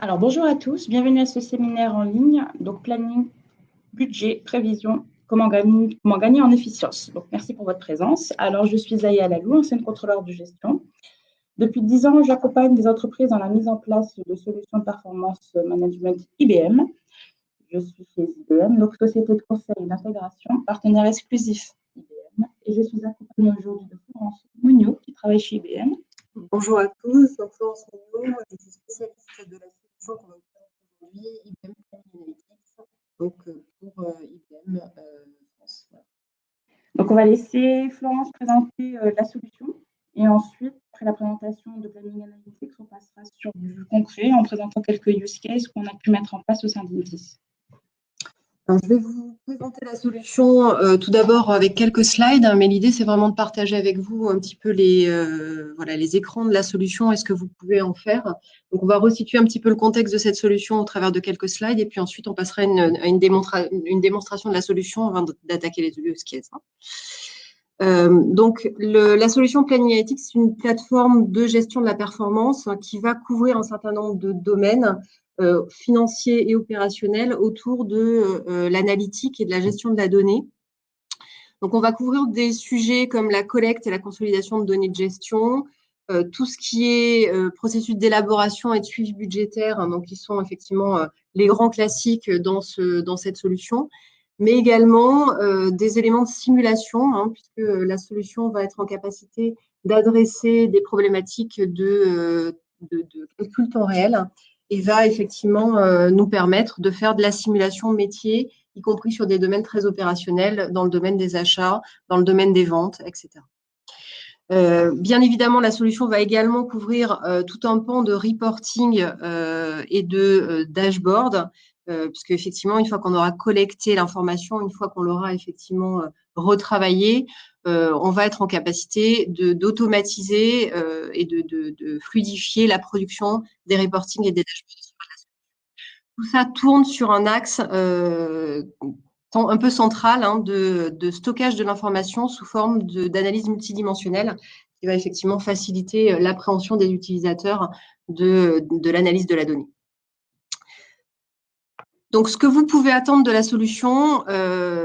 Alors, bonjour à tous, bienvenue à ce séminaire en ligne. Donc, planning, budget, prévision, comment gagner en efficience. Donc, merci pour votre présence. Alors, je suis Zaya Lalou, ancienne contrôleur de gestion. Depuis 10 ans, j'accompagne des entreprises dans la mise en place de solutions de performance management IBM. Je suis chez IBM, donc société de conseil et d'intégration, partenaire exclusif IBM. Et je suis accompagnée aujourd'hui de Florence Mugnot, qui travaille chez IBM. Bonjour à tous, donc Florence Mugnot, je suis spécialiste de la solution qu'on va vous présenter aujourd'hui, IBM Planning Analytics, donc pour IBM France. Voilà. Donc, on va laisser Florence présenter la solution. Et ensuite, après la présentation de Planning Analytics, on passera sur du concret en présentant quelques use cases qu'on a pu mettre en place au sein d'Intis. Je vais vous présenter la solution tout d'abord avec quelques slides, mais l'idée c'est vraiment de partager avec vous un petit peu les écrans de la solution et ce que vous pouvez en faire. Donc on va resituer un petit peu le contexte de cette solution au travers de quelques slides et puis ensuite on passera à une démonstration de la solution avant d'attaquer les use cases. Donc la solution Planning Analytics, c'est une plateforme de gestion de la performance qui va couvrir un certain nombre de domaines financiers et opérationnels autour de l'analytique et de la gestion de la donnée. Donc, on va couvrir des sujets comme la collecte et la consolidation de données de gestion, tout ce qui est processus d'élaboration et de suivi budgétaire, hein, donc qui sont effectivement les grands classiques dans cette solution, mais également des éléments de simulation, hein, puisque la solution va être en capacité d'adresser des problématiques de calcul temps réel et va effectivement nous permettre de faire de la simulation métier, y compris sur des domaines très opérationnels, dans le domaine des achats, dans le domaine des ventes, etc. Bien évidemment, la solution va également couvrir tout un pan de reporting et de dashboard, puisque effectivement, une fois qu'on aura collecté l'information, une fois qu'on l'aura effectivement retravaillée, on va être en capacité d'automatiser et de fluidifier la production des reportings et des dashboards. Tout ça tourne sur un axe un peu central, hein, de stockage de l'information sous forme d'analyse multidimensionnelle qui va effectivement faciliter l'appréhension des utilisateurs de l'analyse de la donnée. Donc, ce que vous pouvez attendre de la solution,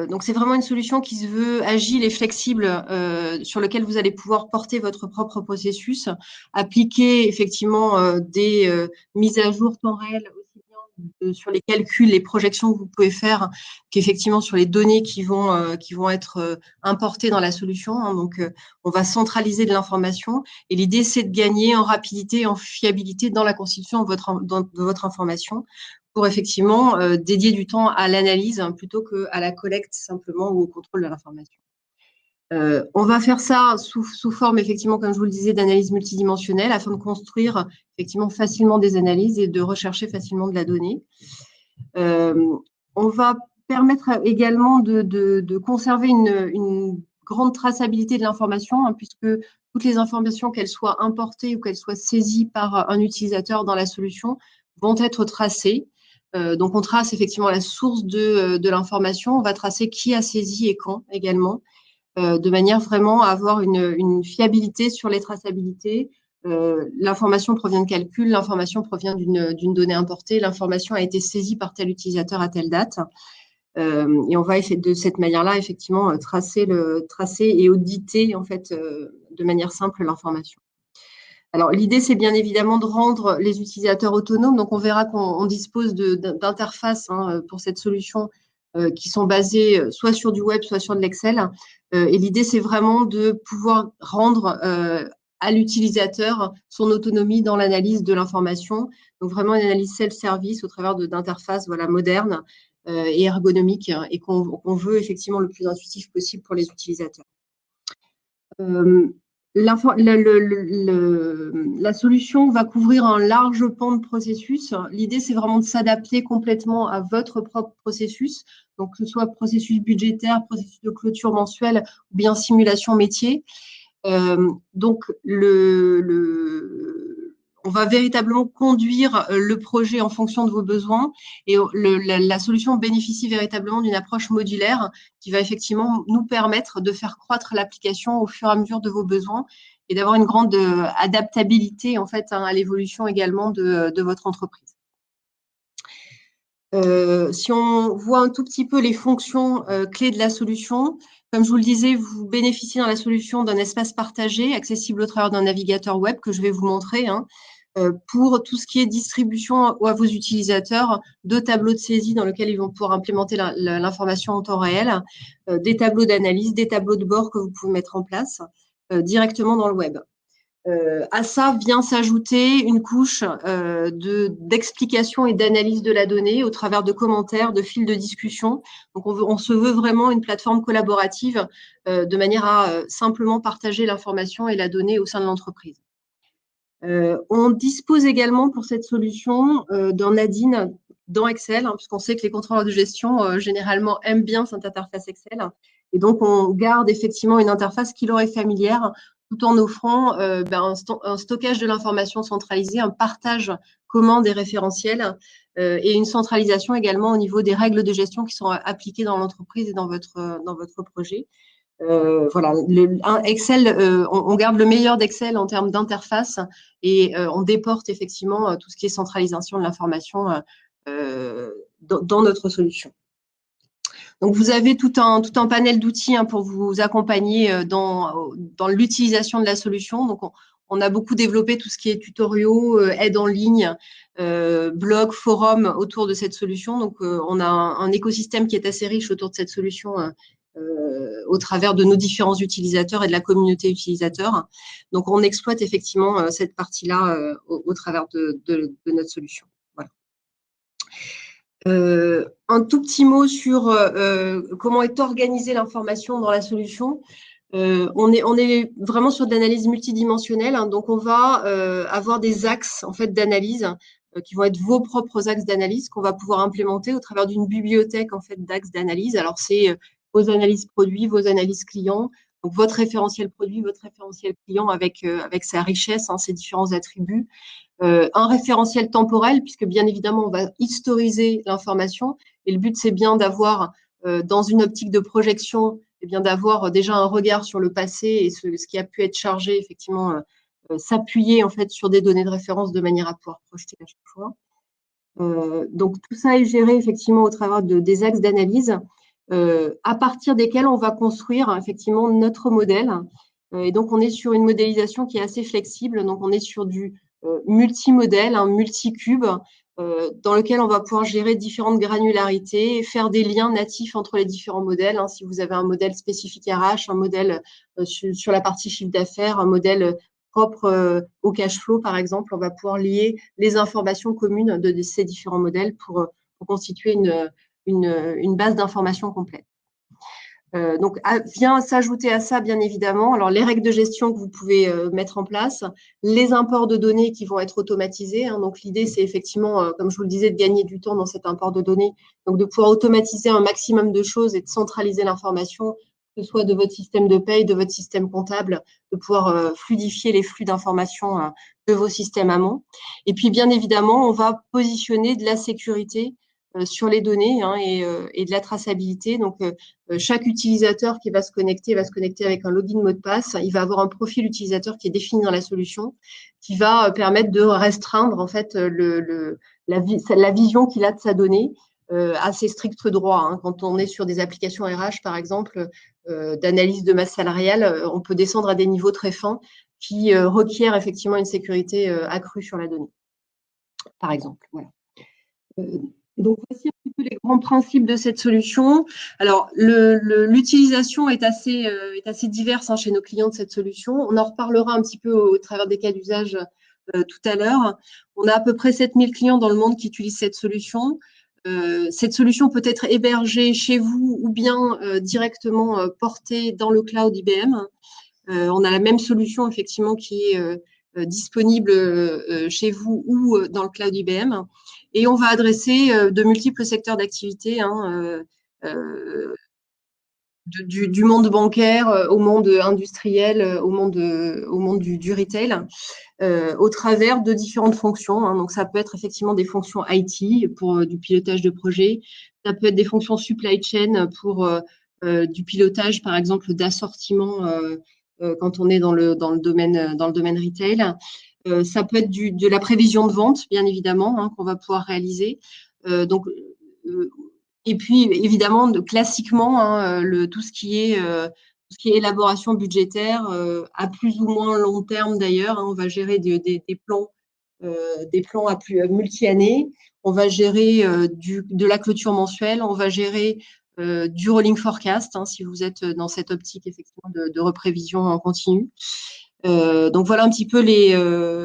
donc c'est vraiment une solution qui se veut agile et flexible, sur lequel vous allez pouvoir porter votre propre processus, appliquer effectivement des mises à jour temps réel aussi bien sur les calculs, les projections que vous pouvez faire, qu'effectivement sur les données qui vont être importées dans la solution. Hein. Donc, on va centraliser de l'information et l'idée, c'est de gagner en rapidité et en fiabilité dans la constitution de votre information, pour effectivement dédier du temps à l'analyse plutôt qu'à la collecte simplement ou au contrôle de l'information. On va faire ça sous forme, effectivement, comme je vous le disais, d'analyse multidimensionnelle afin de construire effectivement facilement des analyses et de rechercher facilement de la donnée. On va permettre également de conserver une grande traçabilité de l'information, hein, puisque toutes les informations, qu'elles soient importées ou qu'elles soient saisies par un utilisateur dans la solution, vont être tracées. Donc, on trace effectivement la source de l'information. On va tracer qui a saisi et quand également, de manière vraiment à avoir une fiabilité sur les traçabilités. L'information provient de calcul, l'information provient d'une donnée importée, l'information a été saisie par tel utilisateur à telle date. Et on va de cette manière-là, effectivement, tracer et auditer en fait, de manière simple l'information. Alors, l'idée, c'est bien évidemment de rendre les utilisateurs autonomes. Donc, on verra qu'on dispose d'interfaces pour cette solution qui sont basées soit sur du web, soit sur de l'Excel. Et l'idée, c'est vraiment de pouvoir rendre à l'utilisateur son autonomie dans l'analyse de l'information. Donc, vraiment une analyse self-service au travers d'interfaces modernes et ergonomiques et qu'on veut effectivement le plus intuitif possible pour les utilisateurs. La solution va couvrir un large pan de processus. L'idée, c'est vraiment de s'adapter complètement à votre propre processus, donc que ce soit processus budgétaire, processus de clôture mensuelle ou bien simulation métier. Donc, on va véritablement conduire le projet en fonction de vos besoins et la solution bénéficie véritablement d'une approche modulaire qui va effectivement nous permettre de faire croître l'application au fur et à mesure de vos besoins et d'avoir une grande adaptabilité en fait à l'évolution également de votre entreprise. Si on voit un tout petit peu les fonctions clés de la solution, comme je vous le disais, vous bénéficiez dans la solution d'un espace partagé accessible au travers d'un navigateur web que je vais vous montrer, pour tout ce qui est distribution à vos utilisateurs de tableaux de saisie dans lesquels ils vont pouvoir implémenter l'information en temps réel, des tableaux d'analyse, des tableaux de bord que vous pouvez mettre en place directement dans le web. À ça vient s'ajouter une couche d'explication et d'analyse de la donnée au travers de commentaires, de fils de discussion. Donc, on se veut vraiment une plateforme collaborative de manière à simplement partager l'information et la donnée au sein de l'entreprise. On dispose également pour cette solution d'un add-in dans Excel, puisqu'on sait que les contrôleurs de gestion généralement aiment bien cette interface Excel. Et donc, on garde effectivement une interface qui leur est familière, tout en offrant un stockage de l'information centralisé, un partage commun des référentiels et une centralisation également au niveau des règles de gestion qui sont appliquées dans l'entreprise et dans votre projet. Voilà, Excel, on garde le meilleur d'Excel en termes d'interface et on déporte effectivement tout ce qui est centralisation de l'information dans notre solution. Donc, vous avez tout un panel d'outils pour vous accompagner dans l'utilisation de la solution. Donc, on a beaucoup développé tout ce qui est tutoriaux, aide en ligne, blog, forum autour de cette solution. Donc, on a un écosystème qui est assez riche autour de cette solution au travers de nos différents utilisateurs et de la communauté utilisateur. Donc, on exploite effectivement cette partie-là au travers de notre solution. Voilà. Un tout petit mot sur comment est organisée l'information dans la solution. On est vraiment sur de l'analyse multidimensionnelle, donc on va avoir des axes en fait d'analyse qui vont être vos propres axes d'analyse qu'on va pouvoir implémenter au travers d'une bibliothèque en fait d'axes d'analyse. Alors c'est vos analyses produits, vos analyses clients, donc votre référentiel produit, votre référentiel client avec sa richesse, ses différents attributs. Un référentiel temporel, puisque bien évidemment, on va historiser l'information. Et le but, c'est bien d'avoir, dans une optique de projection, d'avoir déjà un regard sur le passé et ce qui a pu être chargé, effectivement, s'appuyer en fait sur des données de référence de manière à pouvoir projeter à chaque fois. Donc, tout ça est géré effectivement au travers des axes d'analyse à partir desquels on va construire effectivement notre modèle. Et donc, on est sur une modélisation qui est assez flexible. Donc, on est sur du multimodèle, un multicube, dans lequel on va pouvoir gérer différentes granularités, faire des liens natifs entre les différents modèles. Si vous avez un modèle spécifique RH, un modèle sur la partie chiffre d'affaires, un modèle propre au cash flow, par exemple, on va pouvoir lier les informations communes de ces différents modèles pour constituer une base d'informations complète. Donc, vient s'ajouter à ça, bien évidemment, alors les règles de gestion que vous pouvez mettre en place, les imports de données qui vont être automatisés. Donc, l'idée, c'est effectivement, comme je vous le disais, de gagner du temps dans cet import de données, donc de pouvoir automatiser un maximum de choses et de centraliser l'information, que ce soit de votre système de paye, de votre système comptable, de pouvoir fluidifier les flux d'informations de vos systèmes amont. Et puis, bien évidemment, on va positionner de la sécurité sur les données et de la traçabilité. Donc, chaque utilisateur qui va se connecter avec un login mot de passe. Il va avoir un profil utilisateur qui est défini dans la solution, qui va permettre de restreindre en fait la vision qu'il a de sa donnée à ses stricts droits. Quand on est sur des applications RH, par exemple, d'analyse de masse salariale, on peut descendre à des niveaux très fins qui requièrent effectivement une sécurité accrue sur la donnée, par exemple. Voilà. Donc, voici un petit peu les grands principes de cette solution. Alors, l'utilisation est assez diverse chez nos clients de cette solution. On en reparlera un petit peu au travers des cas d'usage tout à l'heure. On a à peu près 7000 clients dans le monde qui utilisent cette solution. Cette solution peut être hébergée chez vous ou bien directement portée dans le cloud IBM. On a la même solution, effectivement, qui est disponible chez vous ou dans le cloud IBM. Et on va adresser de multiples secteurs d'activité, du monde bancaire au monde industriel, au monde du retail, au travers de différentes fonctions. Donc, ça peut être effectivement des fonctions IT pour du pilotage de projet. Ça peut être des fonctions supply chain pour du pilotage, par exemple, d'assortiment quand on est dans le domaine retail. Ça peut être de la prévision de vente, bien évidemment, qu'on va pouvoir réaliser. Donc, et puis, évidemment, classiquement, hein, tout ce qui est élaboration budgétaire, à plus ou moins long terme d'ailleurs, hein, on va gérer des plans à plus multi-années, on va gérer de la clôture mensuelle, on va gérer du rolling forecast, hein, si vous êtes dans cette optique effectivement de reprévision en continu. Donc voilà un petit peu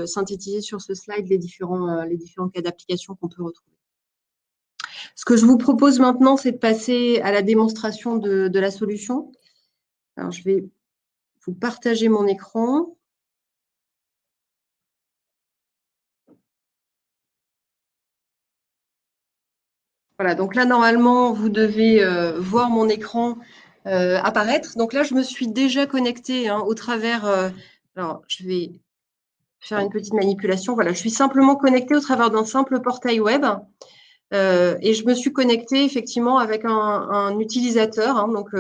synthétiser sur ce slide les différents cas d'application qu'on peut retrouver. Ce que je vous propose maintenant, c'est de passer à la démonstration de la solution. Alors, je vais vous partager mon écran. Voilà, donc là, normalement, vous devez voir mon écran apparaître. Donc là, je me suis déjà connectée hein, au travers… alors, je vais faire une petite manipulation. Voilà, je suis simplement connectée au travers d'un simple portail web. Et je me suis connectée effectivement avec un utilisateur. Hein, donc,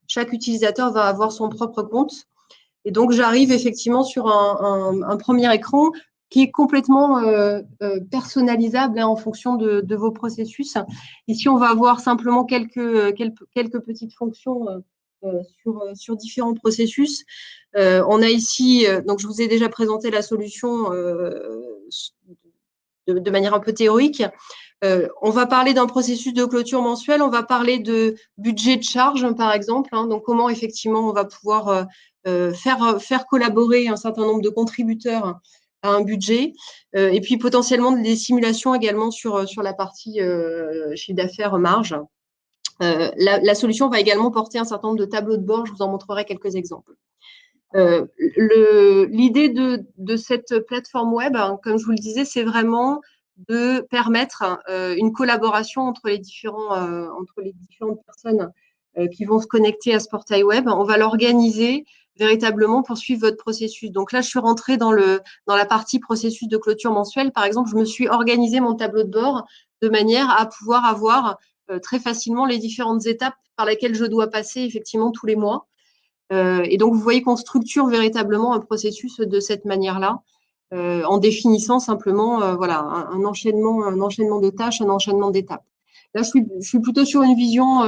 chaque utilisateur va avoir son propre compte. Et donc, j'arrive effectivement sur un premier écran qui est complètement personnalisable hein, en fonction de vos processus. Ici, on va avoir simplement quelques petites fonctions sur différents processus. On a ici, donc je vous ai déjà présenté la solution de manière un peu théorique. On va parler d'un processus de clôture mensuelle, on va parler de budget de charge, par exemple. Hein, donc, comment effectivement on va pouvoir faire collaborer un certain nombre de contributeurs à un budget, et puis potentiellement des simulations également sur la partie chiffre d'affaires marge. La solution va également porter un certain nombre de tableaux de bord, je vous en montrerai quelques exemples. L'idée de cette plateforme web, hein, comme je vous le disais, c'est vraiment de permettre une collaboration entre les différentes personnes qui vont se connecter à ce portail web. On va l'organiser véritablement pour suivre votre processus. Donc là, je suis rentrée dans la partie processus de clôture mensuelle. Par exemple, je me suis organisé mon tableau de bord de manière à pouvoir avoir très facilement les différentes étapes par lesquelles je dois passer effectivement tous les mois. Et donc, vous voyez qu'on structure véritablement un processus de cette manière-là, en définissant simplement voilà, un enchaînement de tâches, un enchaînement d'étapes. Là, je suis plutôt sur une vision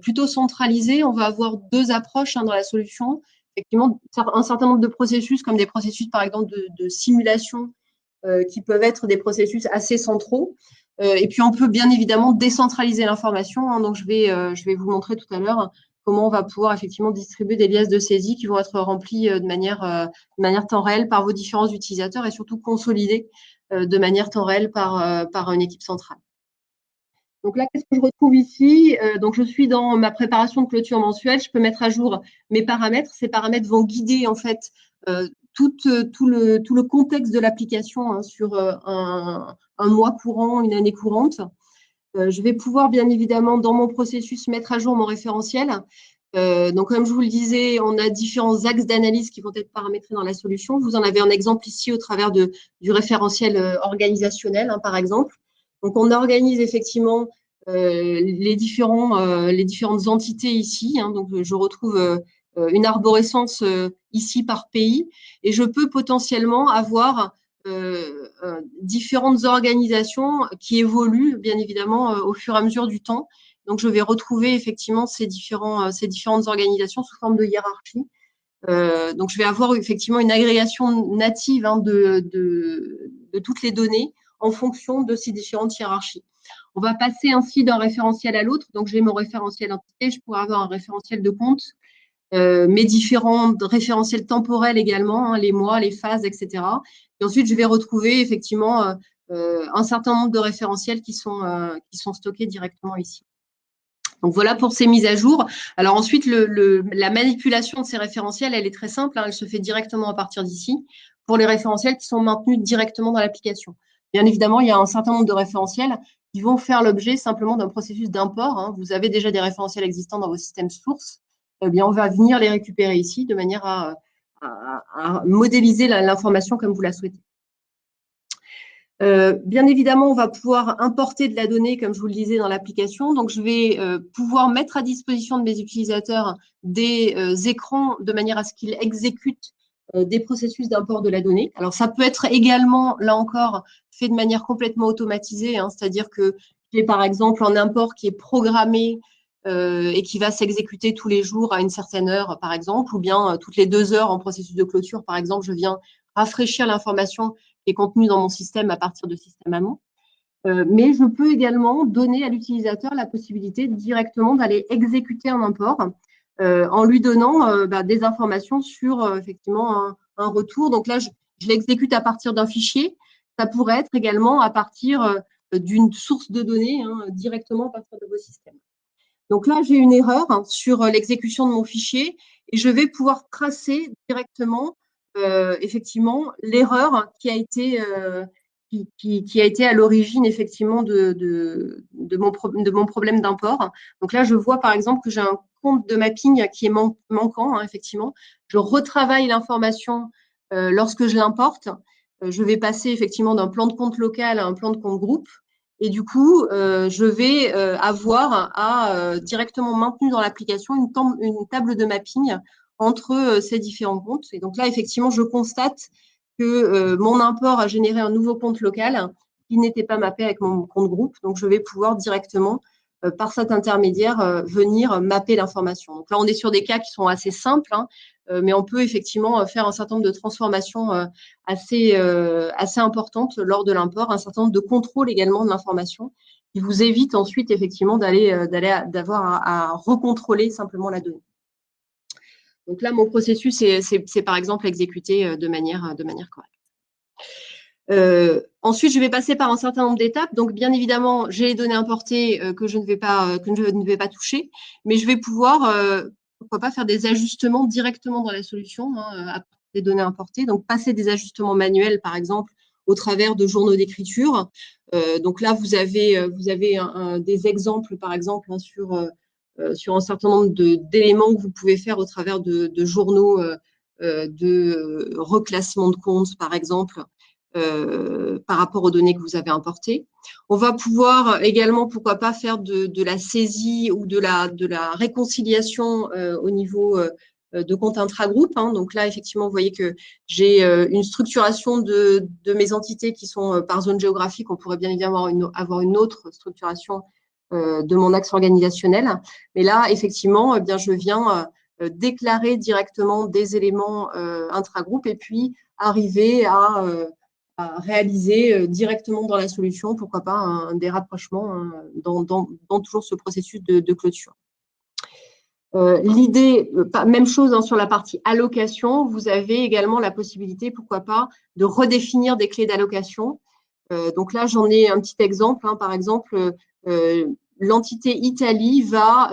plutôt centralisée. On va avoir deux approches hein, dans la solution. Effectivement, un certain nombre de processus, comme des processus, par exemple, de simulation, qui peuvent être des processus assez centraux. Et puis, on peut bien évidemment décentraliser l'information. Hein, donc, je vais vous montrer tout à l'heure comment on va pouvoir effectivement distribuer des liasses de saisie qui vont être remplies de manière temps réel par vos différents utilisateurs et surtout consolidées de manière temps réel par une équipe centrale. Donc là, qu'est-ce que je retrouve ici? Donc, je suis dans ma préparation de clôture mensuelle. Je peux mettre à jour mes paramètres. Ces paramètres vont guider en fait tout le contexte de l'application hein, sur un mois courant, une année courante. Je vais pouvoir bien évidemment dans mon processus mettre à jour mon référentiel. Donc, comme je vous le disais, on a différents axes d'analyse qui vont être paramétrés dans la solution. Vous en avez un exemple ici au travers du référentiel organisationnel, hein, par exemple. Donc, on organise effectivement les différentes entités ici. Hein. Donc, je retrouve une arborescence ici par pays et je peux potentiellement avoir différentes organisations qui évoluent bien évidemment au fur et à mesure du temps. Donc, je vais retrouver effectivement ces différentes organisations sous forme de hiérarchie. Donc, je vais avoir effectivement une agrégation native hein, de toutes les données en fonction de ces différentes hiérarchies. On va passer ainsi d'un référentiel à l'autre. Donc, j'ai mon référentiel entité, je pourrais avoir un référentiel de compte, mes différents référentiels temporels également, hein, les mois, les phases, etc. Et ensuite, je vais retrouver effectivement un certain nombre de référentiels qui sont stockés directement ici. Donc, voilà pour ces mises à jour. Alors ensuite, la manipulation de ces référentiels, elle est très simple. Hein, elle se fait directement à partir d'ici pour les référentiels qui sont maintenus directement dans l'application. Bien évidemment, il y a un certain nombre de référentiels qui vont faire l'objet simplement d'un processus d'import. Hein. Vous avez déjà des référentiels existants dans vos systèmes sources. Eh bien, on va venir les récupérer ici de manière à modéliser l'information comme vous la souhaitez. Bien évidemment, on va pouvoir importer de la donnée, comme je vous le disais, dans l'application. Donc, je vais pouvoir mettre à disposition de mes utilisateurs des écrans de manière à ce qu'ils exécutent des processus d'import de la donnée. Alors, ça peut être également, là encore, fait de manière complètement automatisée, hein, c'est-à-dire que j'ai par exemple un import qui est programmé et qui va s'exécuter tous les jours à une certaine heure, par exemple, ou bien toutes les 2 heures en processus de clôture, par exemple, je viens rafraîchir l'information qui est contenue dans mon système à partir de système amont. Mais je peux également donner à l'utilisateur la possibilité directement d'aller exécuter un import en lui donnant des informations sur effectivement un retour. Donc là, je l'exécute à partir d'un fichier. Ça pourrait être également à partir d'une source de données directement à partir de vos systèmes. Donc là, j'ai une erreur sur l'exécution de mon fichier et je vais pouvoir tracer directement effectivement l'erreur qui a été à l'origine effectivement de mon problème d'import. Donc là, je vois par exemple que j'ai un compte de mapping qui est manquant, effectivement. Je retravaille l'information lorsque je l'importe. Je vais passer effectivement d'un plan de compte local à un plan de compte groupe. Et du coup, je vais avoir directement maintenu dans l'application une table de mapping entre ces différents comptes. Et donc là, effectivement, je constate que mon import a généré un nouveau compte local qui n'était pas mappé avec mon compte groupe. Donc, je vais pouvoir directement, par cet intermédiaire, venir mapper l'information. Donc là, on est sur des cas qui sont assez simples, mais on peut effectivement faire un certain nombre de transformations assez importantes lors de l'import, un certain nombre de contrôles également de l'information qui vous évite ensuite effectivement d'avoir à recontrôler simplement la donnée. Donc là, mon processus, c'est par exemple exécuté de manière correcte. Ensuite, je vais passer par un certain nombre d'étapes. Donc, bien évidemment, j'ai les données importées que je ne vais pas toucher, mais je vais pouvoir, pourquoi pas, faire des ajustements directement dans la solution à partir des données importées. Donc, passer des ajustements manuels, par exemple, au travers de journaux d'écriture. Donc là, vous avez des exemples, par exemple, sur un certain nombre d'éléments que vous pouvez faire au travers de journaux de reclassement de comptes, par exemple, par rapport aux données que vous avez importées. On va pouvoir également, pourquoi pas, faire de la saisie ou de la réconciliation au niveau de comptes intragroupe. Donc là, effectivement, vous voyez que j'ai une structuration de mes entités qui sont par zone géographique. On pourrait bien évidemment avoir une autre structuration de mon axe organisationnel. Mais là, effectivement, bien, je viens déclarer directement des éléments intragroupe et puis arriver à réaliser directement dans la solution, pourquoi pas des rapprochements dans toujours ce processus de clôture. L'idée, même chose sur la partie allocation, vous avez également la possibilité, pourquoi pas, de redéfinir des clés d'allocation. Donc là, j'en ai un petit exemple. Par exemple, l'entité Italie va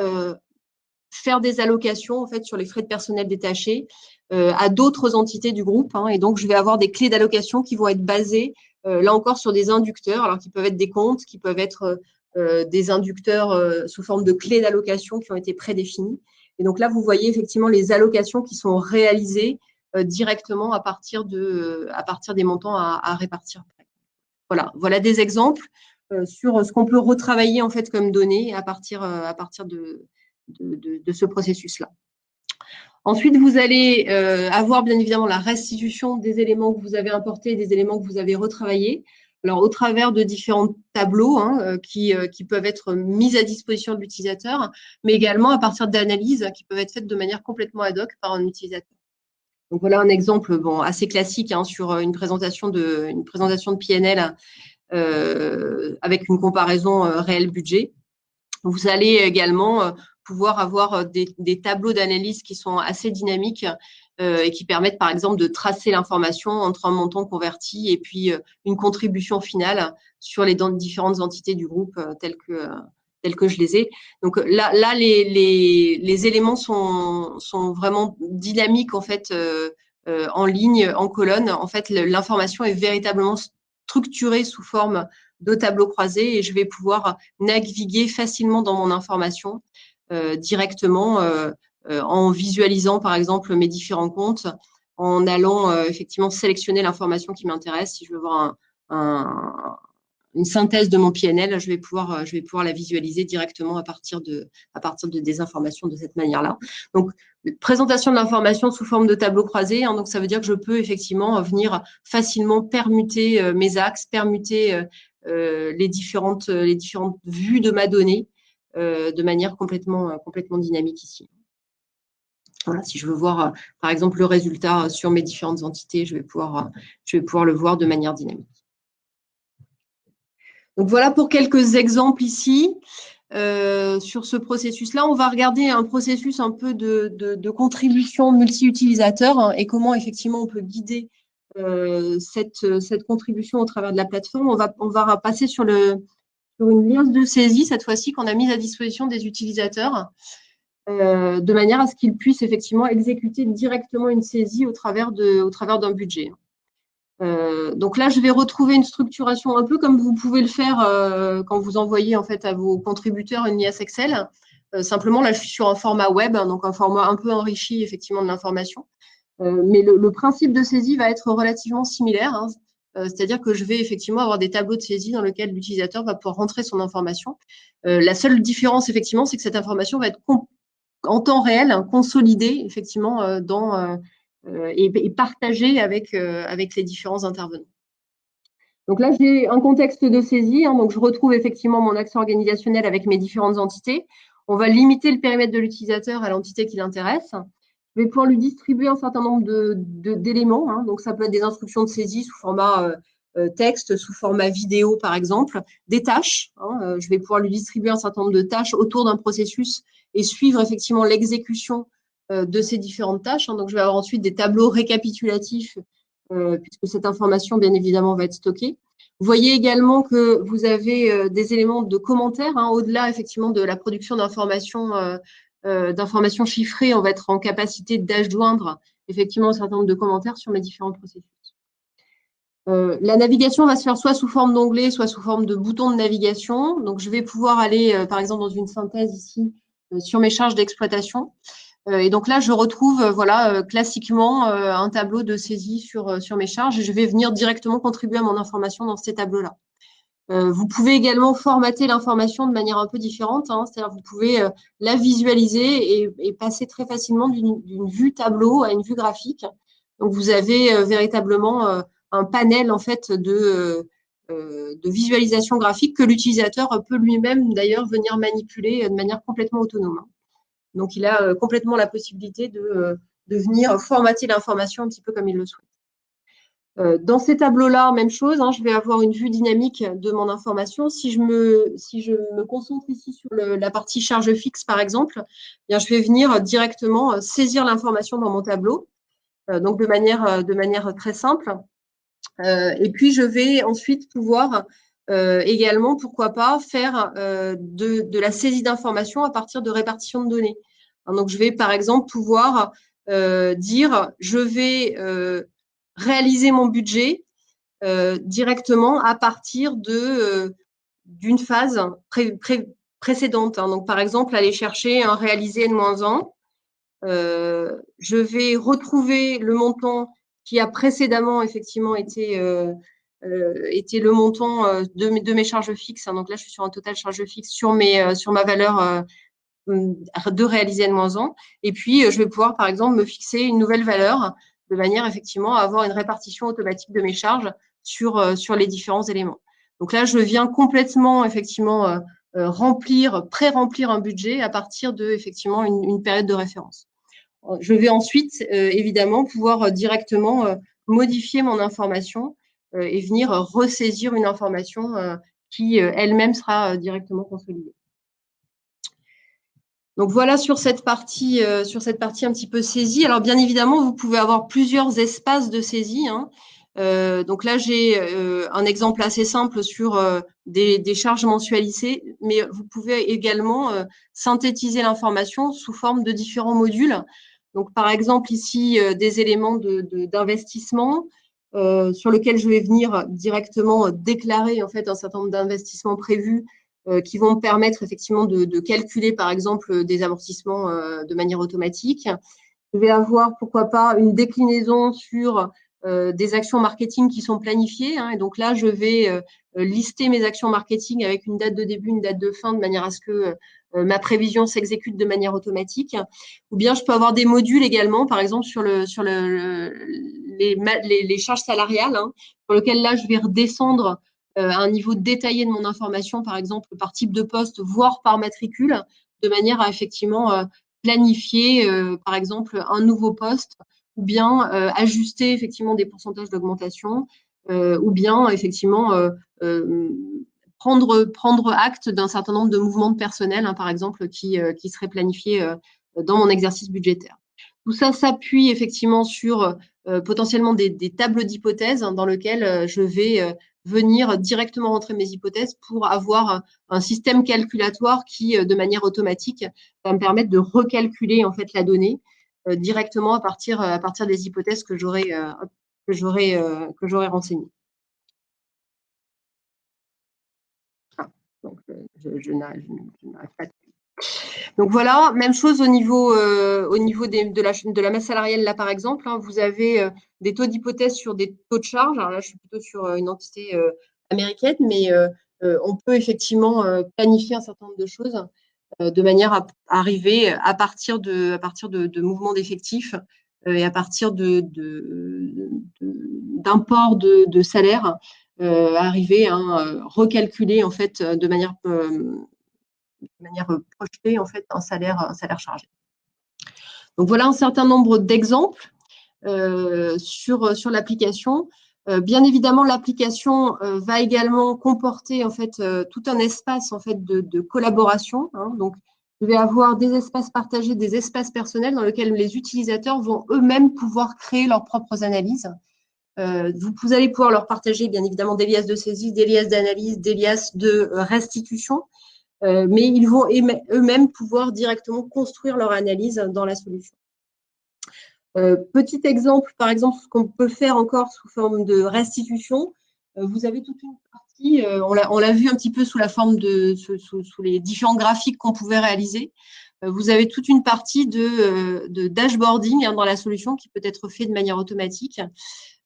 faire des allocations en fait sur les frais de personnel détachés à d'autres entités du groupe. Et donc, je vais avoir des clés d'allocation qui vont être basées, là encore, sur des inducteurs, alors qui peuvent être des comptes, qui peuvent être des inducteurs sous forme de clés d'allocation qui ont été prédéfinis. Et donc là, vous voyez effectivement les allocations qui sont réalisées directement à partir des montants à répartir. Voilà des exemples sur ce qu'on peut retravailler en fait comme données à partir de ce processus-là. Ensuite, vous allez avoir bien évidemment la restitution des éléments que vous avez importés et des éléments que vous avez retravaillés. Alors, au travers de différents tableaux qui peuvent être mis à disposition de l'utilisateur, mais également à partir d'analyses qui peuvent être faites de manière complètement ad hoc par un utilisateur. Donc, voilà un exemple assez classique sur une présentation de PNL avec une comparaison réel budget. Vous allez également pouvoir avoir des tableaux d'analyse qui sont assez dynamiques et qui permettent, par exemple, de tracer l'information entre un montant converti et puis une contribution finale sur les différentes entités du groupe telles que je les ai. Donc là les éléments sont vraiment dynamiques en fait en ligne, en colonne. En fait, l'information est véritablement structurée sous forme de tableaux croisés et je vais pouvoir naviguer facilement dans mon information directement en visualisant par exemple mes différents comptes, en allant effectivement sélectionner l'information qui m'intéresse. Si je veux voir une synthèse de mon PNL, je vais pouvoir la visualiser directement à partir des informations de cette manière-là. Donc, présentation de l'information sous forme de tableau croisé. Donc, ça veut dire que je peux effectivement venir facilement permuter mes axes, permuter les différentes vues de ma donnée de manière complètement dynamique ici. Voilà, si je veux voir, par exemple, le résultat sur mes différentes entités, je vais pouvoir le voir de manière dynamique. Donc, voilà pour quelques exemples ici. Sur ce processus-là, on va regarder un processus un peu de contribution multi-utilisateur, hein, et comment, effectivement, on peut guider cette contribution au travers de la plateforme. On va passer sur une liasse de saisie, cette fois-ci, qu'on a mise à disposition des utilisateurs, de manière à ce qu'ils puissent effectivement exécuter directement une saisie au travers d'un budget. Donc là, je vais retrouver une structuration un peu comme vous pouvez le faire quand vous envoyez en fait à vos contributeurs une liasse Excel. Simplement, là, je suis sur un format web, hein, donc un format un peu enrichi effectivement de l'information. Mais le principe de saisie va être relativement similaire, hein. C'est-à-dire que je vais effectivement avoir des tableaux de saisie dans lesquels l'utilisateur va pouvoir rentrer son information. La seule différence, effectivement, c'est que cette information va être en temps réel, hein, consolidée, effectivement, et partagée avec les différents intervenants. Donc là, j'ai un contexte de saisie, hein, donc je retrouve effectivement mon axe organisationnel avec mes différentes entités. On va limiter le périmètre de l'utilisateur à l'entité qui l'intéresse. Je vais pouvoir lui distribuer un certain nombre d'éléments, hein. Donc ça peut être des instructions de saisie sous format texte, sous format vidéo par exemple, des tâches, hein. Je vais pouvoir lui distribuer un certain nombre de tâches autour d'un processus et suivre effectivement l'exécution de ces différentes tâches, hein. Donc je vais avoir ensuite des tableaux récapitulatifs puisque cette information bien évidemment va être stockée. Vous voyez également que vous avez des éléments de commentaires, hein, au-delà effectivement de la production d'informations chiffrées, on va être en capacité d'adjoindre effectivement un certain nombre de commentaires sur mes différents processus. La navigation va se faire soit sous forme d'onglet, soit sous forme de bouton de navigation. Donc, je vais pouvoir aller, par exemple, dans une synthèse ici, sur mes charges d'exploitation. Et donc là, je retrouve voilà, classiquement un tableau de saisie sur mes charges et je vais venir directement contribuer à mon information dans ces tableaux-là. Vous pouvez également formater l'information de manière un peu différente, hein, c'est-à-dire vous pouvez la visualiser et passer très facilement d'une vue tableau à une vue graphique. Donc, vous avez véritablement un panel en fait de visualisation graphique que l'utilisateur peut lui-même d'ailleurs venir manipuler de manière complètement autonome. Donc, il a complètement la possibilité de venir formater l'information un petit peu comme il le souhaite. Dans ces tableaux-là, même chose, hein, je vais avoir une vue dynamique de mon information. Si je me concentre ici sur la partie charge fixe, par exemple, eh bien, je vais venir directement saisir l'information dans mon tableau, donc de manière très simple. Et puis, je vais ensuite pouvoir également, pourquoi pas, faire de la saisie d'informations à partir de répartition de données. Donc, je vais, par exemple, pouvoir dire, je vais réaliser mon budget directement à partir d'une phase précédente, hein. Donc, par exemple, aller chercher un réalisé N-1. Je vais retrouver le montant qui a précédemment effectivement été le montant de mes charges fixes, hein. Donc là, je suis sur un total charge fixe sur ma valeur de réaliser N-1. Et puis, je vais pouvoir, par exemple, me fixer une nouvelle valeur de manière, effectivement, à avoir une répartition automatique de mes charges sur les différents éléments. Donc là, je viens complètement, effectivement, pré-remplir un budget à partir de, effectivement, une période de référence. Je vais ensuite, évidemment, pouvoir directement modifier mon information et venir ressaisir une information qui, elle-même, sera directement consolidée. Donc voilà sur cette partie un petit peu saisie. Alors bien évidemment, vous pouvez avoir plusieurs espaces de saisie, hein. Donc là, j'ai un exemple assez simple sur des charges mensualisées, mais vous pouvez également synthétiser l'information sous forme de différents modules. Donc par exemple ici, des éléments d'investissement sur lesquels je vais venir directement déclarer en fait un certain nombre d'investissements prévus qui vont me permettre effectivement de calculer, par exemple, des amortissements de manière automatique. Je vais avoir, pourquoi pas, une déclinaison sur des actions marketing qui sont planifiées, hein, et donc là, je vais lister mes actions marketing avec une date de début, une date de fin, de manière à ce que ma prévision s'exécute de manière automatique. Ou bien, je peux avoir des modules également, par exemple, sur les charges salariales, hein, pour lesquelles là, je vais redescendre un niveau détaillé de mon information, par exemple par type de poste, voire par matricule, de manière à effectivement planifier, par exemple, un nouveau poste, ou bien ajuster effectivement des pourcentages d'augmentation, ou bien effectivement prendre acte d'un certain nombre de mouvements de personnel, hein, par exemple, qui seraient planifiés dans mon exercice budgétaire. Tout ça s'appuie effectivement sur potentiellement des tables d'hypothèses, hein, dans lesquelles je vais venir directement rentrer mes hypothèses pour avoir un système calculatoire qui, de manière automatique, va me permettre de recalculer en fait la donnée directement à partir des hypothèses que j'aurai renseignées. Donc, je n'arrive pas. Donc voilà, même chose au niveau de la masse salariale là par exemple, hein, vous avez des taux d'hypothèse sur des taux de charge. Alors là, je suis plutôt sur une entité américaine, mais on peut effectivement planifier un certain nombre de choses de manière à arriver à partir de mouvements d'effectifs et à partir d'import de salaire, arriver à recalculer en fait de manière projetée en fait un salaire chargé. Donc voilà un certain nombre d'exemples sur l'application. Bien évidemment, l'application va également comporter en fait tout un espace en fait de collaboration, hein. Donc, je vais avoir des espaces partagés, des espaces personnels dans lesquels les utilisateurs vont eux-mêmes pouvoir créer leurs propres analyses. Vous allez pouvoir leur partager bien évidemment des liasses de saisie, des liasses d'analyse, des liasses de restitution, mais ils vont eux-mêmes pouvoir directement construire leur analyse dans la solution. Petit exemple, par exemple, ce qu'on peut faire encore sous forme de restitution, vous avez toute une partie, on l'a vu un petit peu sous la forme sous les différents graphiques qu'on pouvait réaliser. Vous avez toute une partie de dashboarding, hein, dans la solution qui peut être fait de manière automatique.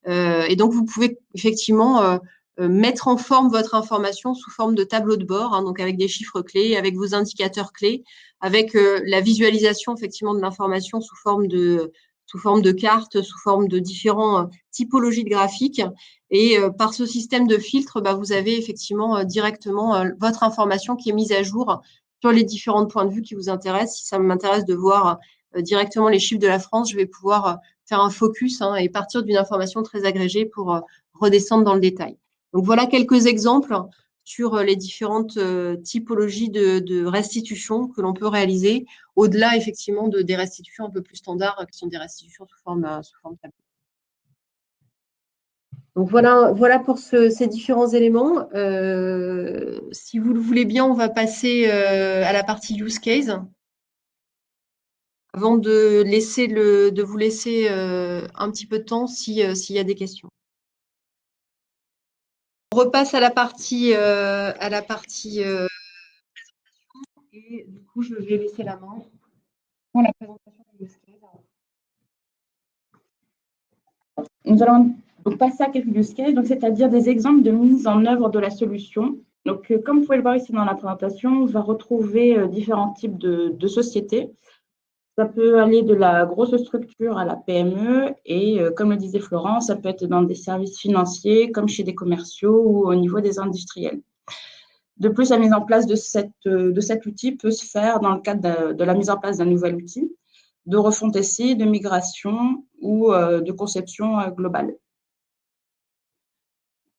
Et donc, vous pouvez effectivement mettre en forme votre information sous forme de tableau de bord, hein, donc avec des chiffres clés, avec vos indicateurs clés, avec la visualisation effectivement de l'information sous forme de cartes, sous forme de différentes typologies de graphiques. Et par ce système de filtre, bah, vous avez effectivement directement votre information qui est mise à jour sur les différents points de vue qui vous intéressent. Si ça m'intéresse de voir directement les chiffres de la France, je vais pouvoir faire un focus, hein, et partir d'une information très agrégée pour redescendre dans le détail. Donc voilà quelques exemples sur les différentes typologies de restitution que l'on peut réaliser, au-delà effectivement des restitutions un peu plus standards, qui sont des restitutions sous forme tableau. Donc voilà pour ces différents éléments. Si vous le voulez bien, on va passer à la partie use case, avant de vous laisser un petit peu de temps s'il y a des questions. On repasse à la partie présentation, et du coup, je vais laisser la main pour la présentation du use case. Nous allons donc passer à quelques use cases, c'est-à-dire des exemples de mise en œuvre de la solution. Donc, comme vous pouvez le voir ici dans la présentation, on va retrouver différents types de sociétés. Ça peut aller de la grosse structure à la PME et, comme le disait Florence, ça peut être dans des services financiers comme chez des commerciaux ou au niveau des industriels. De plus, la mise en place de cet outil peut se faire dans le cadre de la mise en place d'un nouvel outil, de refonte SI, de migration ou de conception globale.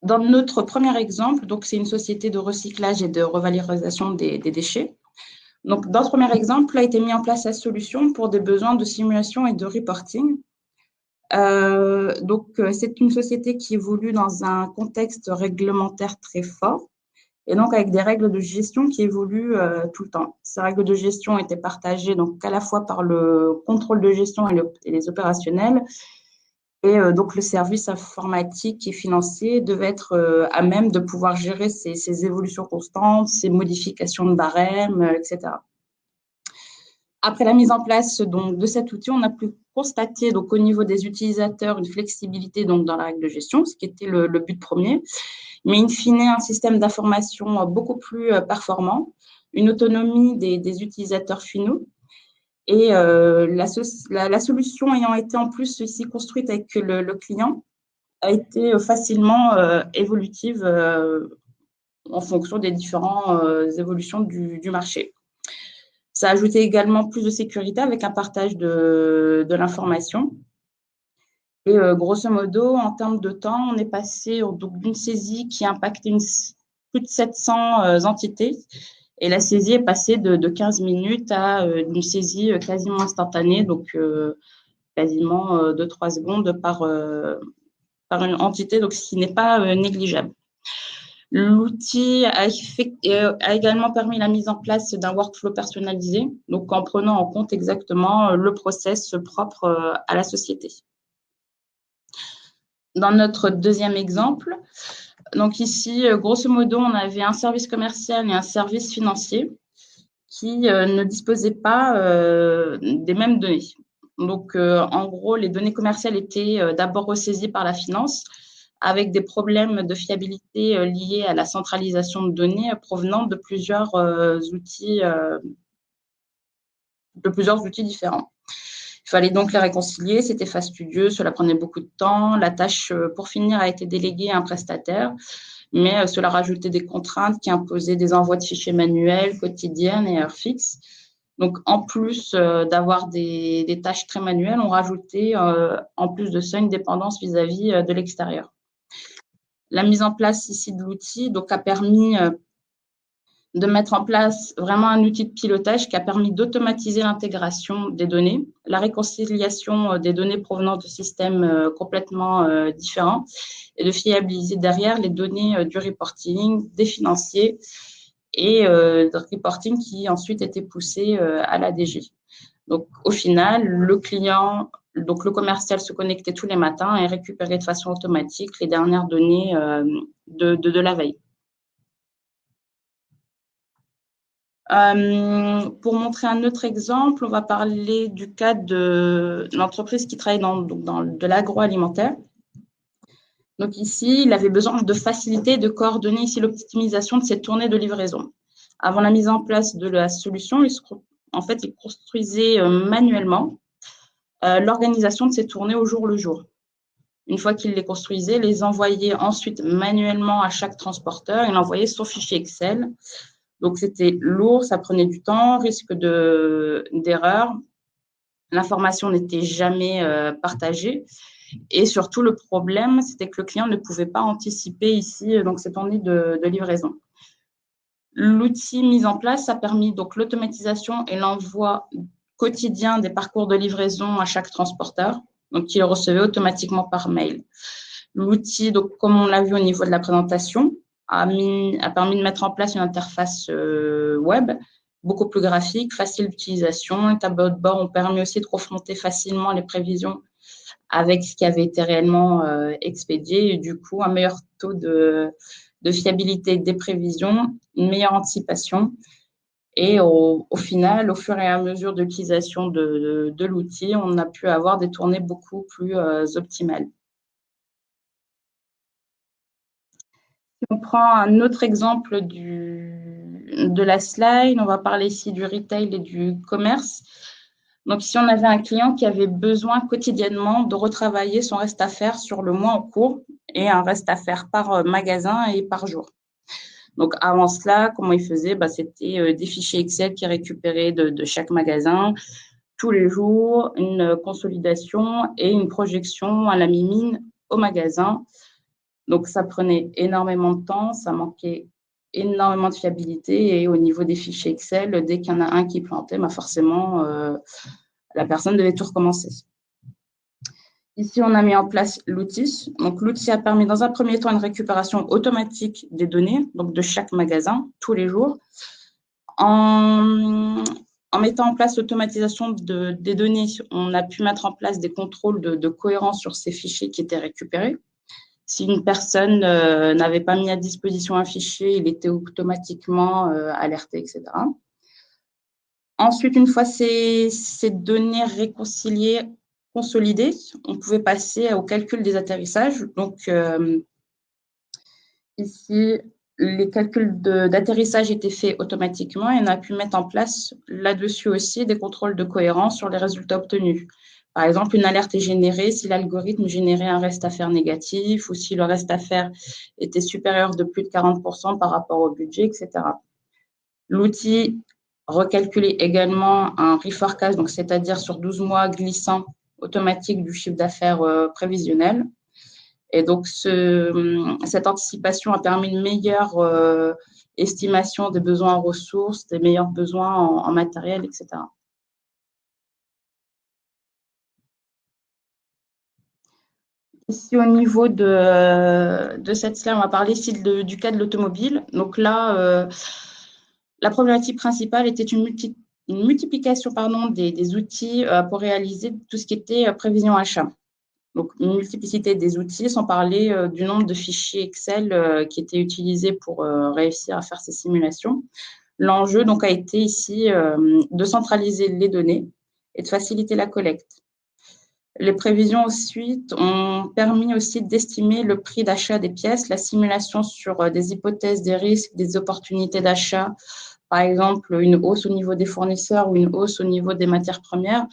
Dans notre premier exemple, c'est une société de recyclage et de revalorisation des déchets. Donc, dans ce premier exemple, a été mis en place la solution pour des besoins de simulation et de reporting. C'est une société qui évolue dans un contexte réglementaire très fort et donc avec des règles de gestion qui évoluent tout le temps. Ces règles de gestion étaient partagées donc à la fois par le contrôle de gestion et les opérationnels. Et donc, le service informatique et financier devait être à même de pouvoir gérer ces évolutions constantes, ces modifications de barème, etc. Après la mise en place donc, de cet outil, on a pu constater donc, au niveau des utilisateurs une flexibilité donc, dans la règle de gestion, ce qui était le but premier, mais in fine, un système d'information beaucoup plus performant, une autonomie des utilisateurs finaux. Et la solution ayant été en plus ici construite avec le client a été facilement évolutive en fonction des différentes évolutions du marché. Ça a ajouté également plus de sécurité avec un partage de l'information. Et grosso modo, en termes de temps, on est passé d'une saisie qui impactait plus de 700 entités. Et la saisie est passée de 15 minutes à une saisie quasiment instantanée, donc quasiment 2-3 secondes par une entité, donc ce qui n'est pas négligeable. L'outil a également permis la mise en place d'un workflow personnalisé, donc en prenant en compte exactement le process propre à la société. Dans notre deuxième exemple, donc ici, grosso modo, on avait un service commercial et un service financier qui ne disposaient pas des mêmes données. Donc, en gros, les données commerciales étaient d'abord ressaisies par la finance avec des problèmes de fiabilité liés à la centralisation de données provenant de plusieurs outils différents. Il fallait donc les réconcilier, c'était fastidieux, cela prenait beaucoup de temps. La tâche, pour finir, a été déléguée à un prestataire, mais cela rajoutait des contraintes qui imposaient des envois de fichiers manuels, quotidiennes et heures fixes. Donc, en plus d'avoir des tâches très manuelles, on rajoutait, en plus de ça, une dépendance vis-à-vis de l'extérieur. La mise en place ici de l'outil a permis de mettre en place vraiment un outil de pilotage qui a permis d'automatiser l'intégration des données, la réconciliation des données provenant de systèmes complètement différents et de fiabiliser derrière les données du reporting, des financiers et de reporting qui ensuite étaient poussés à la DG. Donc, au final, le commercial se connectait tous les matins et récupérait de façon automatique les dernières données de la veille. Pour montrer un autre exemple, on va parler du cas de l'entreprise qui travaille dans de l'agroalimentaire. Donc ici, il avait besoin de faciliter, de coordonner ici l'optimisation de ses tournées de livraison. Avant la mise en place de la solution, il construisait manuellement l'organisation de ces tournées au jour le jour. Une fois qu'il les construisait, les envoyait ensuite manuellement à chaque transporteur. Il envoyait son fichier Excel. Donc, c'était lourd, ça prenait du temps, risque d'erreur. L'information n'était jamais partagée. Et surtout, le problème, c'était que le client ne pouvait pas anticiper ici donc cette tournée de livraison. L'outil mis en place a permis donc l'automatisation et l'envoi quotidien des parcours de livraison à chaque transporteur, donc qui le recevait automatiquement par mail. L'outil, donc comme on l'a vu au niveau de la présentation, a permis de mettre en place une interface web beaucoup plus graphique, facile d'utilisation. Les tableaux de bord ont permis aussi de confronter facilement les prévisions avec ce qui avait été réellement expédié et du coup un meilleur taux de fiabilité des prévisions, une meilleure anticipation. Et au final, au fur et à mesure de l'utilisation de l'outil, on a pu avoir des tournées beaucoup plus optimales. Si on prend un autre exemple de la slide, on va parler ici du retail et du commerce. Donc, ici, on avait un client qui avait besoin quotidiennement de retravailler son reste à faire sur le mois en cours et un reste à faire par magasin et par jour. Donc, avant cela, comment il faisait? C'était des fichiers Excel qu'il récupérait de chaque magasin tous les jours, une consolidation et une projection à la mi-mine au magasin. Donc, ça prenait énormément de temps, ça manquait énormément de fiabilité et au niveau des fichiers Excel, dès qu'il y en a un qui plantait, forcément, la personne devait tout recommencer. Ici, on a mis en place l'outil. Donc, l'outil a permis dans un premier temps une récupération automatique des données, donc de chaque magasin, tous les jours. En mettant en place l'automatisation des données, on a pu mettre en place des contrôles de cohérence sur ces fichiers qui étaient récupérés. Si une personne n'avait pas mis à disposition un fichier, il était automatiquement alerté, etc. Ensuite, une fois ces données réconciliées, consolidées, on pouvait passer au calcul des atterrissages. Donc, ici, les calculs d'atterrissage étaient faits automatiquement et on a pu mettre en place là-dessus aussi des contrôles de cohérence sur les résultats obtenus. Par exemple, une alerte est générée si l'algorithme générait un reste à faire négatif ou si le reste à faire était supérieur de plus de 40% par rapport au budget, etc. L'outil recalculait également un reforecast, donc c'est-à-dire sur 12 mois glissant automatique du chiffre d'affaires prévisionnel. Et donc, cette anticipation a permis une meilleure estimation des besoins en ressources, des meilleurs besoins en matériel, etc. Ici, au niveau de cette slide, on va parler ici du cas de l'automobile. Donc là, la problématique principale était une multiplication des outils pour réaliser tout ce qui était prévision achat. Donc, une multiplicité des outils, sans parler du nombre de fichiers Excel qui étaient utilisés pour réussir à faire ces simulations. L'enjeu donc a été ici de centraliser les données et de faciliter la collecte. Les prévisions ensuite ont permis aussi d'estimer le prix d'achat des pièces, la simulation sur des hypothèses, des risques, des opportunités d'achat, par exemple une hausse au niveau des fournisseurs ou une hausse au niveau des matières premières,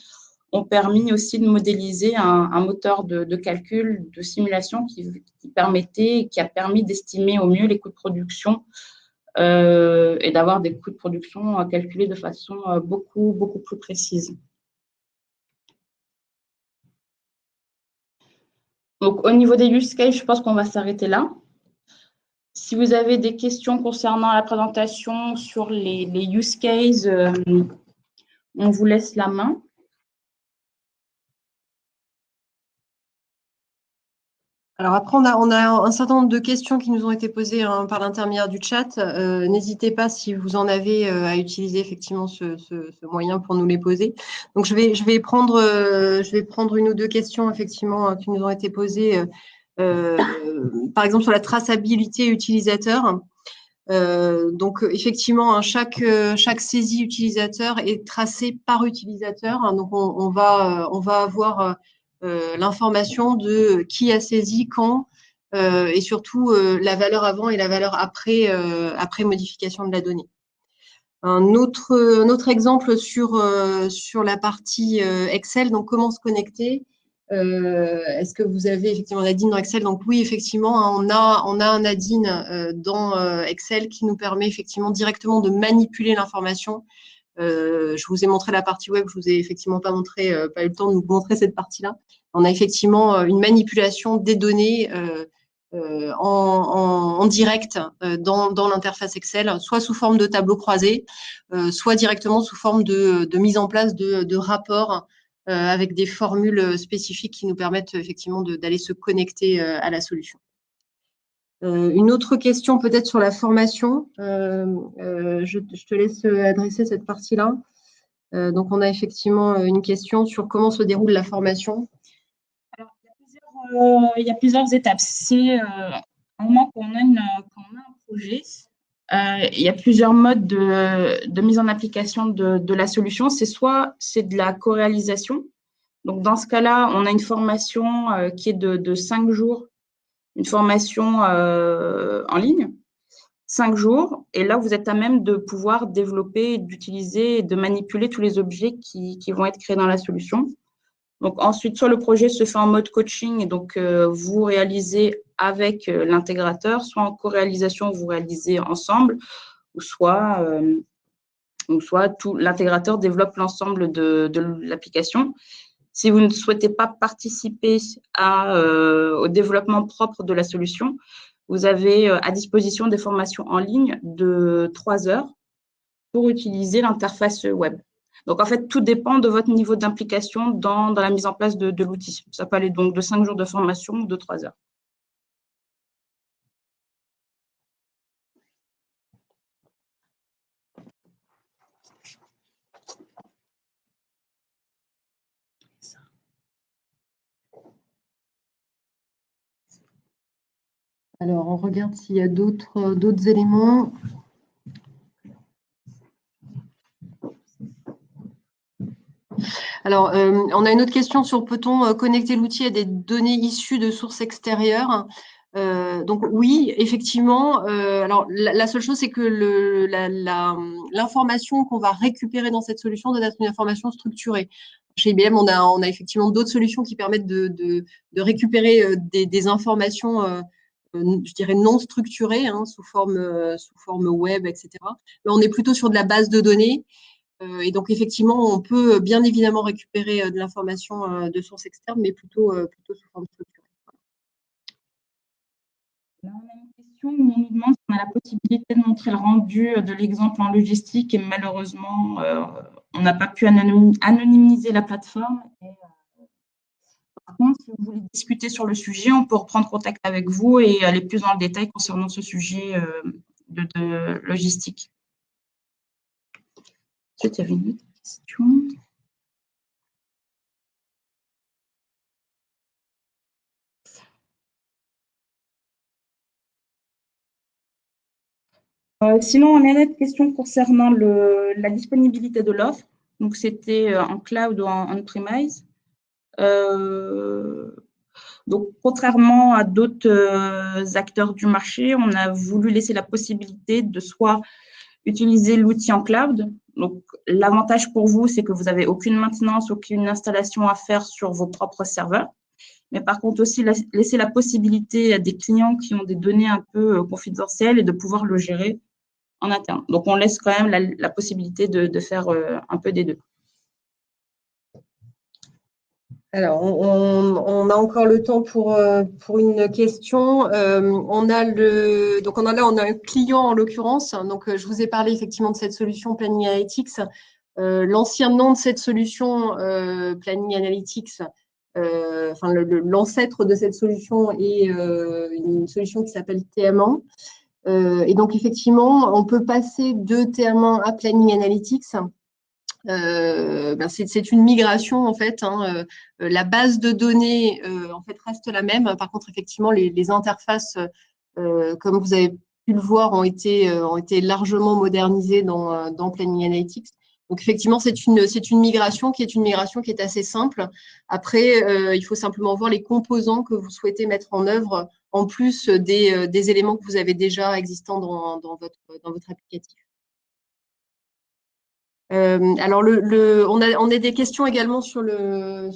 ont permis aussi de modéliser un moteur de calcul, de simulation qui a permis d'estimer au mieux les coûts de production et d'avoir des coûts de production calculés de façon beaucoup plus précise. Donc, au niveau des use cases, je pense qu'on va s'arrêter là. Si vous avez des questions concernant la présentation sur les use cases, on vous laisse la main. Alors après, on a un certain nombre de questions qui nous ont été posées par l'intermédiaire du chat. N'hésitez pas, si vous en avez, à utiliser effectivement ce moyen pour nous les poser. Donc, je vais prendre une ou deux questions effectivement qui nous ont été posées, par exemple sur la traçabilité utilisateur. Donc, effectivement, hein, chaque saisie utilisateur est tracée par utilisateur. Donc, on va avoir l'information de qui a saisi, quand, et surtout la valeur avant et la valeur après modification de la donnée. Un autre exemple sur la partie Excel, donc comment se connecter. Est-ce que vous avez effectivement un add-in dans Excel? Donc oui, effectivement, hein, on a un add-in dans Excel qui nous permet effectivement directement de manipuler l'information. Je vous ai montré la partie web, je vous ai effectivement pas eu le temps de vous montrer cette partie-là. On a effectivement une manipulation des données en direct dans l'interface Excel, soit sous forme de tableau croisé, soit directement sous forme de mise en place de rapports avec des formules spécifiques qui nous permettent effectivement d'aller se connecter à la solution. Une autre question peut-être sur la formation. Je te laisse adresser cette partie-là. Donc, on a effectivement une question sur comment se déroule la formation. Alors, il y a plusieurs étapes. C'est au moment qu'on a un projet, il y a plusieurs modes de mise en application de la solution. C'est de la co-réalisation. Donc, dans ce cas-là, on a une formation qui est de 5 jours, une formation en ligne, 5 jours. Et là, vous êtes à même de pouvoir développer, d'utiliser et de manipuler tous les objets qui vont être créés dans la solution. Donc, ensuite, soit le projet se fait en mode coaching, et donc vous réalisez avec l'intégrateur, soit en co-réalisation, vous réalisez ensemble, ou soit l'intégrateur développe l'ensemble de l'application. Si vous ne souhaitez pas participer au développement propre de la solution, vous avez à disposition des formations en ligne de 3 heures pour utiliser l'interface web. Donc, en fait, tout dépend de votre niveau d'implication dans la mise en place de l'outil. Ça peut aller donc de 5 jours de formation ou de 3 heures. Alors, on regarde s'il y a d'autres éléments. Alors, on a une autre question sur peut-on connecter l'outil à des données issues de sources extérieures? Donc oui, effectivement. Alors la seule chose, c'est que l'information qu'on va récupérer dans cette solution doit être une information structurée. Chez IBM, on a effectivement d'autres solutions qui permettent de récupérer des informations, je dirais, non structurées, hein, sous forme web, etc. Là, on est plutôt sur de la base de données. Et donc, effectivement, on peut bien évidemment récupérer de l'information de sources externes, mais plutôt sous forme structurée. Là, on a une question où on nous demande si on a la possibilité de montrer le rendu de l'exemple en logistique et malheureusement, on n'a pas pu anonymiser la plateforme. Par contre, si vous voulez discuter sur le sujet, on peut reprendre contact avec vous et aller plus dans le détail concernant ce sujet de logistique. Ensuite, il y avait une autre question. Sinon, on a une autre question concernant la disponibilité de l'offre. Donc, c'était en cloud ou en on-premise. Donc, contrairement à d'autres acteurs du marché, on a voulu laisser la possibilité de soit utiliser l'outil en cloud. Donc, l'avantage pour vous, c'est que vous n'avez aucune maintenance, aucune installation à faire sur vos propres serveurs. Mais par contre, aussi laisser la possibilité à des clients qui ont des données un peu confidentielles et de pouvoir le gérer en interne. Donc, on laisse quand même la possibilité de faire un peu des deux. Alors, on a encore le temps pour une question. On a un client en l'occurrence. Donc, je vous ai parlé effectivement de cette solution Planning Analytics. L'ancien nom de cette solution Planning Analytics, enfin l'ancêtre de cette solution est une solution qui s'appelle TM1. Et donc, effectivement, on peut passer de TM1 à Planning Analytics. C'est une migration en fait. Hein, la base de données en fait reste la même. Par contre, effectivement, les interfaces, comme vous avez pu le voir, ont été largement modernisées dans Planning Analytics. Donc effectivement, c'est une migration qui est assez simple. Après, il faut simplement voir les composants que vous souhaitez mettre en œuvre en plus des éléments que vous avez déjà existants dans votre applicatif. Alors, on a des questions également sur les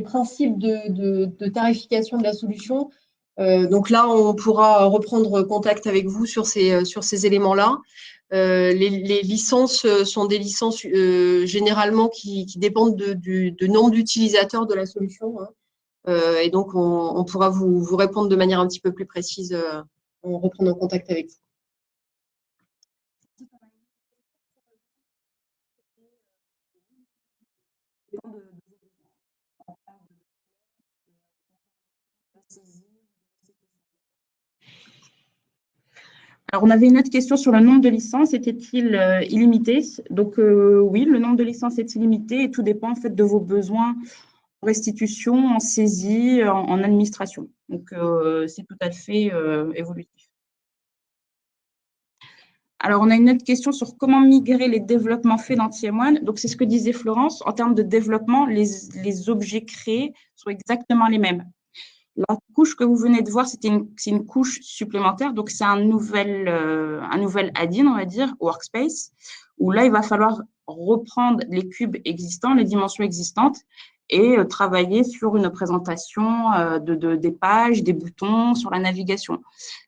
principes de tarification de la solution. Donc là, on pourra reprendre contact avec vous sur ces éléments-là. Les licences sont des licences généralement qui dépendent du nombre d'utilisateurs de la solution. Hein. Et donc, on pourra vous répondre de manière un petit peu plus précise en reprenant contact avec vous. Alors, on avait une autre question sur le nombre de licences. Était-il illimité? Donc, oui, le nombre de licences est illimité et tout dépend en fait de vos besoins en restitution, en saisie, en administration. Donc, c'est tout à fait évolutif. Alors, on a une autre question sur comment migrer les développements faits dans TM1. Donc, c'est ce que disait Florence. En termes de développement, les objets créés sont exactement les mêmes. La couche que vous venez de voir, c'est une couche supplémentaire. Donc, c'est un nouvel add-in, on va dire, Workspace, où là, il va falloir reprendre les cubes existants, les dimensions existantes, et travailler sur une présentation des pages, des boutons, sur la navigation.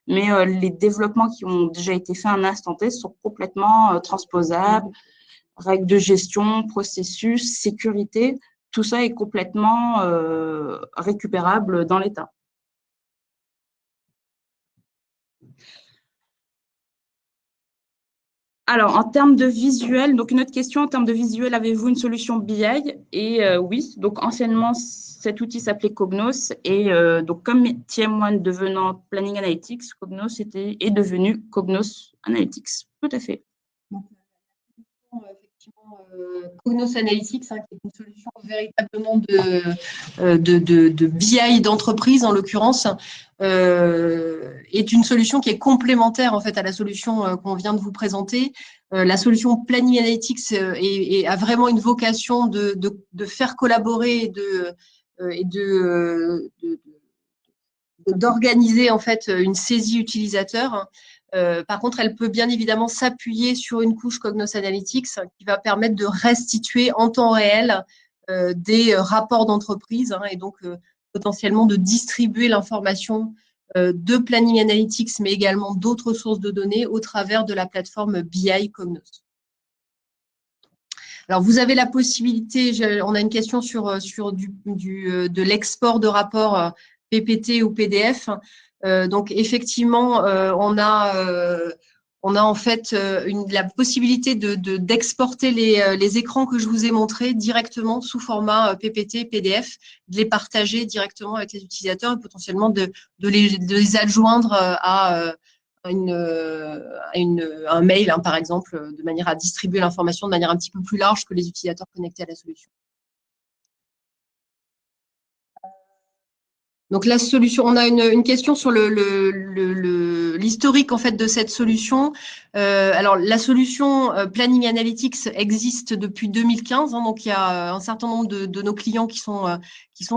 Mais les développements qui ont déjà été faits à un instant T sont complètement transposables. Règles de gestion, processus, sécurité, tout ça est complètement récupérable dans l'état. Alors, en termes de visuel, donc une autre question, en termes de visuel, avez-vous une solution BI? Et oui, donc anciennement, cet outil s'appelait Cognos. Et donc, comme TM1 devenant Planning Analytics, Cognos est devenu Cognos Analytics. Tout à fait. Cognos Analytics, hein, qui est une solution véritablement de BI d'entreprise en l'occurrence, est une solution qui est complémentaire en fait à la solution qu'on vient de vous présenter. La solution Planning Analytics a vraiment une vocation de faire collaborer et d'organiser en fait une saisie utilisateur. Par contre, elle peut bien évidemment s'appuyer sur une couche Cognos Analytics qui va permettre de restituer en temps réel des rapports d'entreprise et donc potentiellement de distribuer l'information de Planning Analytics, mais également d'autres sources de données au travers de la plateforme BI Cognos. Alors, vous avez la possibilité, on a une question sur de l'export de rapports PPT ou PDF. Donc, effectivement, on a en fait la possibilité d'exporter les écrans que je vous ai montrés directement sous format PPT, PDF, de les partager directement avec les utilisateurs et potentiellement de les adjoindre à un mail, par exemple, de manière à distribuer l'information de manière un petit peu plus large que les utilisateurs connectés à la solution. Donc la solution, on a une question sur l'historique en fait de cette solution. Alors la solution Planning Analytics existe depuis 2015, donc il y a un certain nombre de nos clients qui sont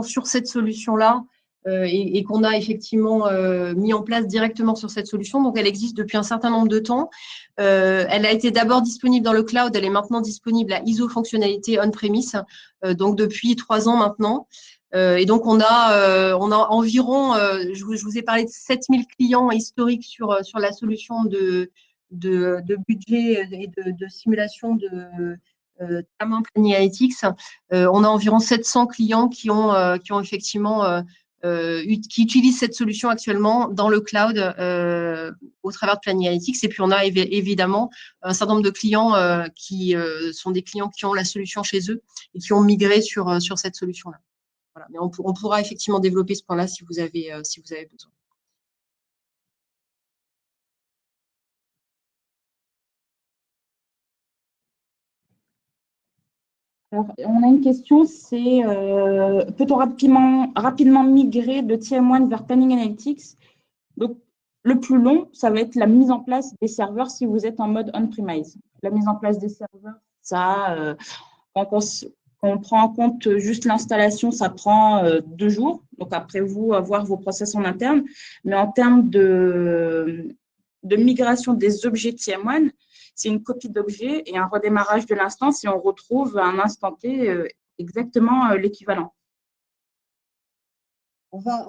sur cette solution-là et qu'on a effectivement mis en place directement sur cette solution. Donc elle existe depuis un certain nombre de temps. Elle a été d'abord disponible dans le cloud, elle est maintenant disponible à ISO fonctionnalité on-premise, donc depuis 3 ans maintenant. Et donc, on a environ, je vous ai parlé de 7000 clients historiques sur la solution de budget et de simulation de Tamin Planning Analytics. On a environ 700 clients qui ont effectivement qui utilisent cette solution actuellement dans le cloud au travers de Planning Analytics. Et puis, on a évidemment un certain nombre de clients qui sont des clients qui ont la solution chez eux et qui ont migré sur cette solution-là. Voilà. Mais on pourra effectivement développer ce point-là si vous avez besoin. Alors, on a une question, c'est peut-on rapidement migrer de TM1 vers Planning Analytics? Donc, le plus long, ça va être la mise en place des serveurs si vous êtes en mode on-premise. La mise en place des serveurs, ça, quand on prend en compte juste l'installation, ça prend 2 jours. Donc, après vous, avoir vos process en interne. Mais en termes de migration des objets TM1, c'est une copie d'objet et un redémarrage de l'instance et on retrouve à un instant T exactement l'équivalent. On va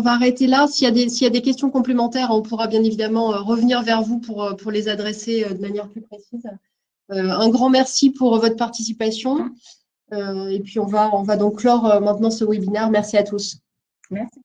arrêter là. S'il y a des questions complémentaires, on pourra bien évidemment revenir vers vous pour les adresser de manière plus précise. Un grand merci pour votre participation. Et puis, on va donc clore maintenant ce webinaire. Merci à tous. Merci.